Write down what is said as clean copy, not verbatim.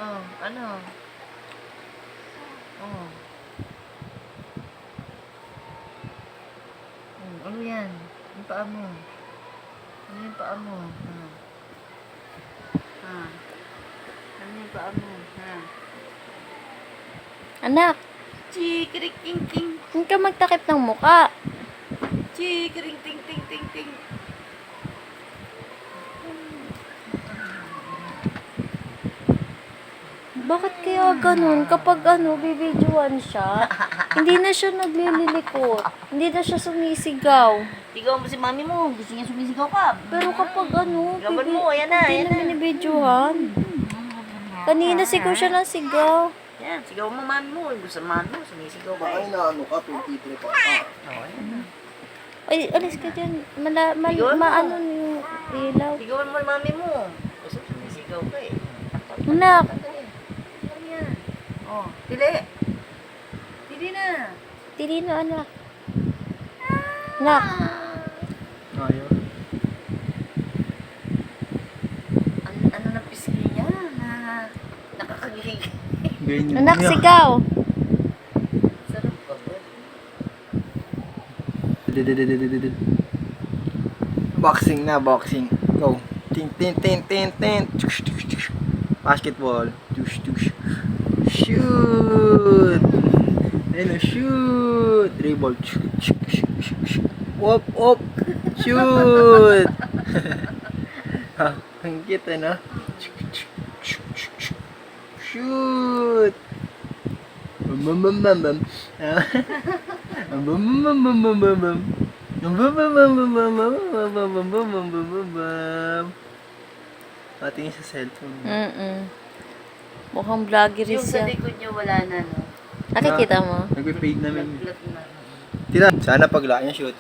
Oh, ano? Oh. Ano yan? Yung paa mo. Ano yung paa mo? Ano yung paa mo? Anak, Chikirik ting ting. huwag ka magtakip ng muka. Chikirik ting ting ting ting. Bakit kaya ganun? Kapag bibidyoan siya, hindi na siya naglililikot. Hindi na siya sumisigaw. Sigaw mo si mami mo. Gusto niya sumisigaw ka. Pero kapag Laban mo, ayan na, hindi ayan na na. binibidyohan. Kanina sigaw siya ng sigaw. Yan, sigaw mo mami mo. Gusto mami mo, sumisigaw ka Baka eh. inaano ka, 23 pa ka. Oo, ayan na. Ay, alis ka dyan. Sigawan mo. Maano yung ilaw. Sigawan mo mami mo. Gusto sumisigaw ka eh. Anak, Ano yan? Oh, pili. Pili na. Tilino anak. Anak, Ayaw. Ano na pisngi niya? Nakakagigil. Ganyan anak niya. sigaw. Sarap ka ba? Boxing na, boxing. Go. Tin, tin, tin, tin, tin. Basketball. Tush, tush. Shoot! Ayun, shoot! Dribble. Op, op! Shoot! Ang cute, ano? Shoot! Bam, bam, bam, bam, bam. Bam, bam, bam, bam, bam, bam, bam. Bam, bam, bam, bam, bam, bam, bam, bam, bam, bam, bam, bam, bam, bam, bam. Patingin sa cellphone. Mukhang vloggery Yung sa siya. likod niya wala na, no? Nakikita mo? Nagpe-fade namin. Nag-flat na. Tira, sana paglaan niya shooter.